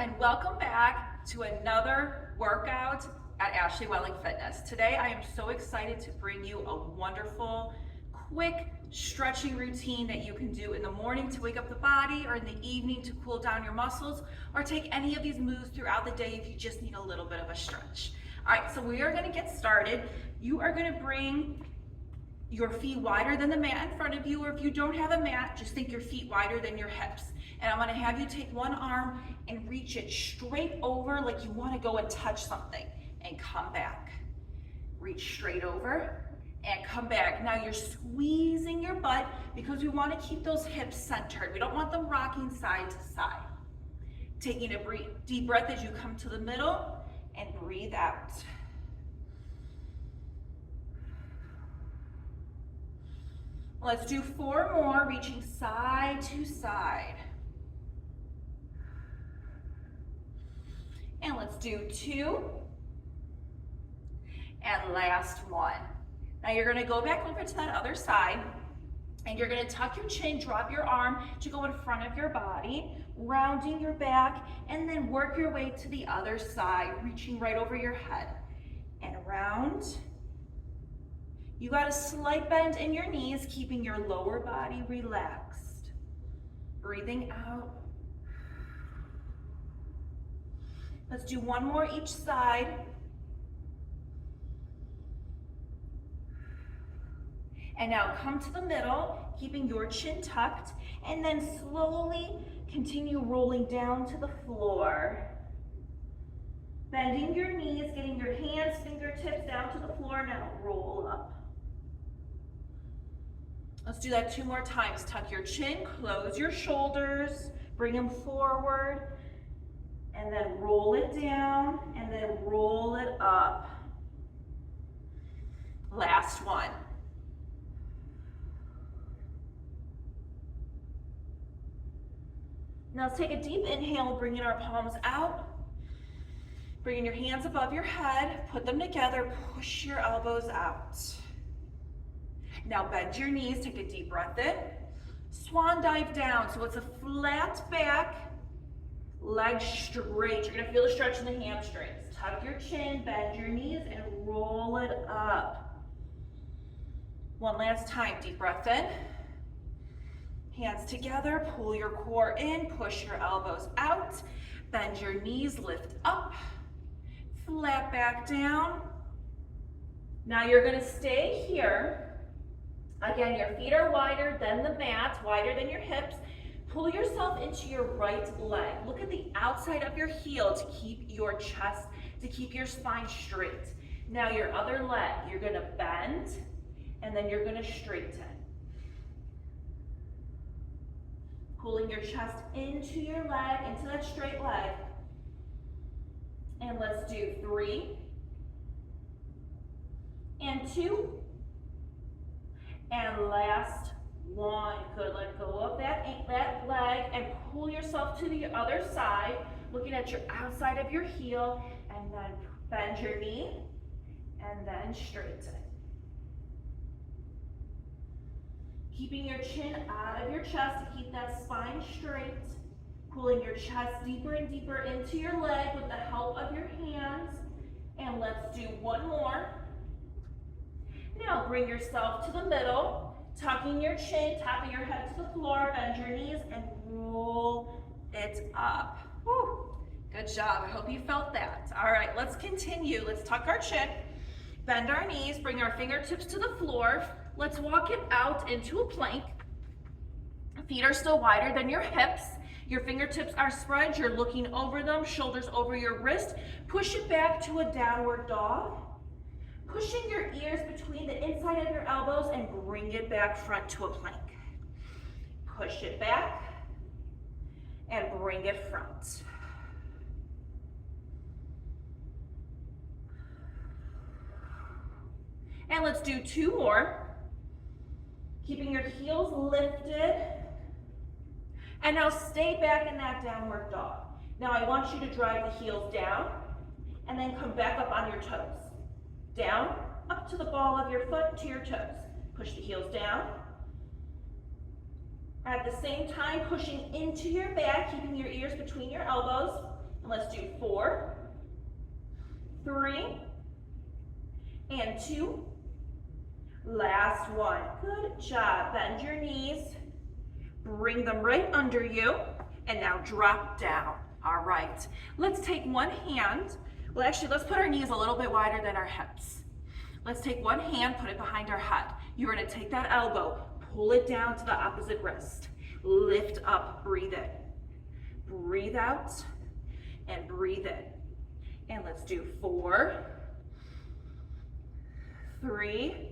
and welcome back to another workout at Ashley Welling Fitness. Today I am so excited to bring you a wonderful, quick stretching routine that you can do in the morning to wake up the body, or in the evening to cool down your muscles, or take any of these moves throughout the day if you just need a little bit of a stretch. All right, so we are going to get started. You are going to bring your feet wider than the mat in front of you, or if you don't have a mat, just think your feet wider than your hips. And I'm gonna have you take one arm and reach it straight over like you wanna go and touch something, and come back. Reach straight over and come back. Now you're squeezing your butt because we wanna keep those hips centered. We don't want them rocking side to side. Taking a deep breath as you come to the middle and breathe out. Let's do 4 more, reaching side to side. And let's do 2. And last one. Now you're gonna go back over to that other side, and you're gonna tuck your chin, drop your arm to go in front of your body, rounding your back, and then work your way to the other side, reaching right over your head. And around. You got a slight bend in your knees, keeping your lower body relaxed. Breathing out. Let's do 1 more each side. And now come to the middle, keeping your chin tucked, and then slowly continue rolling down to the floor. Bending your knees, getting your hands, fingertips down to the floor. Now roll up. Let's do that 2 more times. Tuck your chin, close your shoulders, bring them forward, and then roll it down, and then roll it up. Last one. Now let's take a deep inhale, bringing our palms out, bringing your hands above your head, put them together, push your elbows out. Now bend your knees, take a deep breath in. Swan dive down, so it's a flat back, legs straight. You're gonna feel the stretch in the hamstrings. Tuck your chin, bend your knees, and roll it up. One last time, deep breath in. Hands together, pull your core in, push your elbows out, bend your knees, lift up, flat back down. Now you're gonna stay here. Again, your feet are wider than the mat, wider than your hips. Pull yourself into your right leg. Look at the outside of your heel to keep your chest, to keep your spine straight. Now your other leg, you're gonna bend, and then you're gonna straighten. Pulling your chest into your leg, into that straight leg. And let's do 3, and 2, and last 1. Good, let go of that leg and pull yourself to the other side, looking at your outside of your heel, and then bend your knee, and then straighten. Keeping your chin out of your chest to keep that spine straight, pulling your chest deeper and deeper into your leg with the help of your hands, and let's do 1 more. Now bring yourself to the middle, tucking your chin, tapping your head to the floor, bend your knees, and roll it up. Whew. Good job, I hope you felt that. All right, let's continue. Let's tuck our chin, bend our knees, bring our fingertips to the floor. Let's walk it out into a plank. Feet are still wider than your hips. Your fingertips are spread, you're looking over them, shoulders over your wrist. Push it back to a downward dog. Pushing your ears between the inside of your elbows and bring it back front to a plank. Push it back and bring it front. And let's do 2 more. Keeping your heels lifted. And now stay back in that downward dog. Now I want you to drive the heels down and then come back up on your toes. Down, up to the ball of your foot, to your toes. Push the heels down. At the same time, pushing into your back, keeping your ears between your elbows. And let's do 4, 3, and 2. Last one. Good job. Bend your knees. Bring them right under you. And now drop down. All right. Let's take one hand. Well, actually, let's put our knees a little bit wider than our hips. Let's take one hand, put it behind our head. You're going to take that elbow, pull it down to the opposite wrist. Lift up, breathe in. Breathe out, and breathe in. And let's do 4, 3,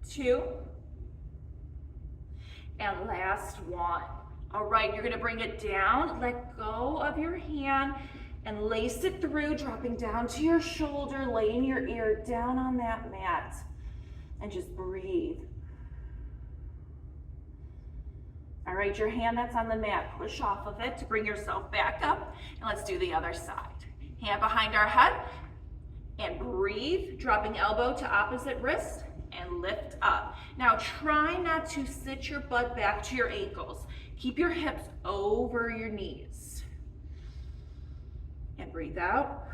2, and last one. All right, you're gonna bring it down, let go of your hand, and lace it through, dropping down to your shoulder, laying your ear down on that mat, and just breathe. All right, your hand that's on the mat, push off of it to bring yourself back up, and let's do the other side. Hand behind our head, and breathe, dropping elbow to opposite wrist, and lift up. Now try not to sit your butt back to your ankles. Keep your hips over your knees. And breathe out.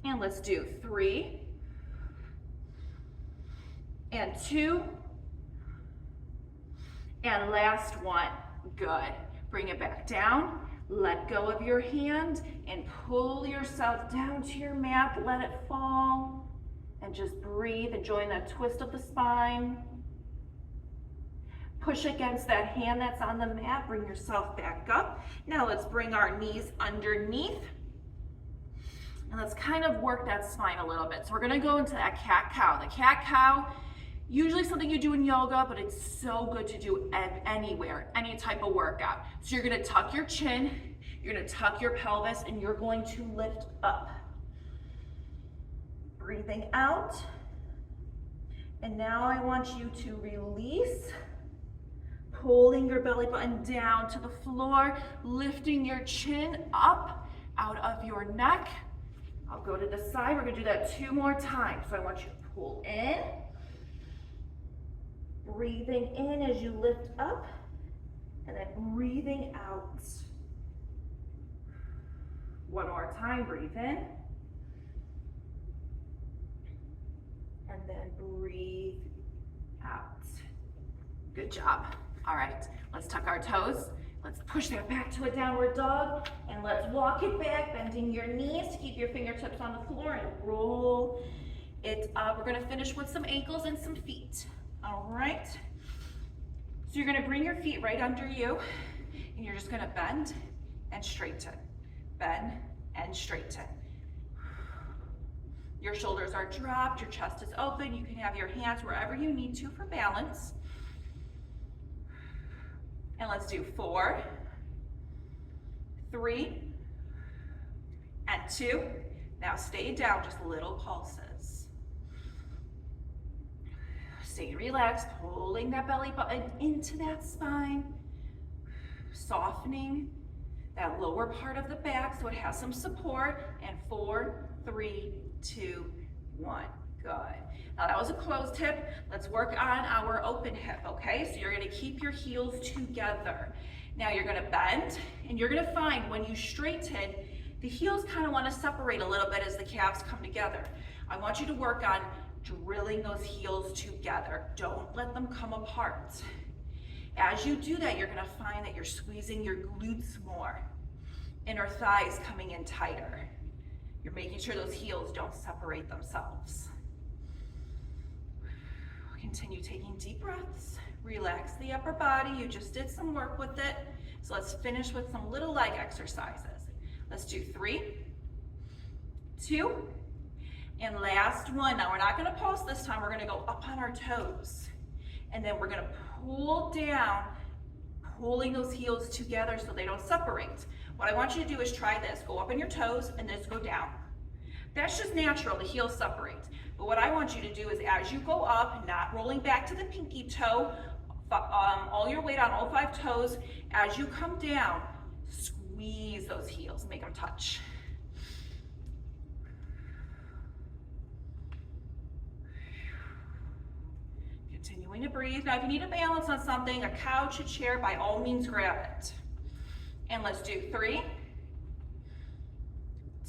And let's do 3, and 2, and last one. Good. Bring it back down. Let go of your hand and pull yourself down to your mat. Let it fall. And just breathe, enjoying that twist of the spine. Push against that hand that's on the mat, bring yourself back up. Now let's bring our knees underneath. And let's kind of work that spine a little bit. So we're gonna go into that cat-cow. The cat-cow, usually something you do in yoga, but it's so good to do anywhere, any type of workout. So you're gonna tuck your chin, you're gonna tuck your pelvis, and you're going to lift up. Breathing out. And now I want you to release, pulling your belly button down to the floor, lifting your chin up out of your neck. I'll go to the side. We're gonna do that 2 more times. So I want you to pull in, breathing in as you lift up, and then breathing out. One more time, breathe in. And then breathe out. Good job. All right, let's tuck our toes. Let's push that back to a downward dog, and let's walk it back, bending your knees to keep your fingertips on the floor, and roll it up. We're gonna finish with some ankles and some feet. All right. So you're gonna bring your feet right under you, and you're just gonna bend and straighten. Bend and straighten. Your shoulders are dropped, your chest is open. You can have your hands wherever you need to for balance. And let's do 4, 3, and 2. Now stay down, just little pulses. Stay relaxed, pulling that belly button into that spine, softening that lower part of the back so it has some support. And 4, 3, 2, 1. Good. Now that was a closed hip. Let's work on our open hip, okay? So you're gonna keep your heels together. Now you're gonna bend, and you're gonna find when you straighten, the heels kind of wanna separate a little bit as the calves come together. I want you to work on drilling those heels together. Don't let them come apart. As you do that, you're gonna find that you're squeezing your glutes more. Inner thighs coming in tighter. You're making sure those heels don't separate themselves. Continue taking deep breaths. Relax the upper body. You just did some work with it. So let's finish with some little leg exercises. Let's do 3, 2, and last one. Now we're not gonna pulse this time. We're gonna go up on our toes. And then we're gonna pull down, pulling those heels together so they don't separate. What I want you to do is try this. Go up on your toes and just go down. That's just natural, the heels separate. But what I want you to do is as you go up, not rolling back to the pinky toe, all your weight on all 5 toes, as you come down, squeeze those heels, make them touch. Continuing to breathe. Now if you need a balance on something, a couch, a chair, by all means grab it. And let's do 3,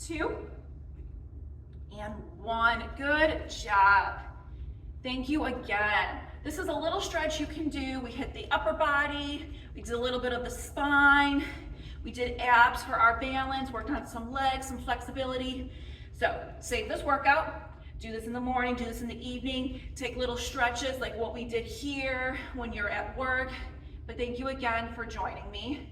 2, and 1. Good job. Thank you again. This is a little stretch you can do. We hit the upper body, we did a little bit of the spine, we did abs for our balance, worked on some legs, some flexibility. So save this workout. Do this in the morning, do this in the evening. Take little stretches like what we did here when you're at work. But thank you again for joining me.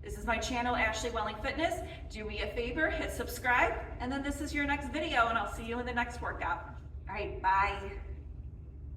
This is my channel, Ashley Welling Fitness. Do me a favor, hit subscribe, and then this is your next video, and I'll see you in the next workout. All right, bye.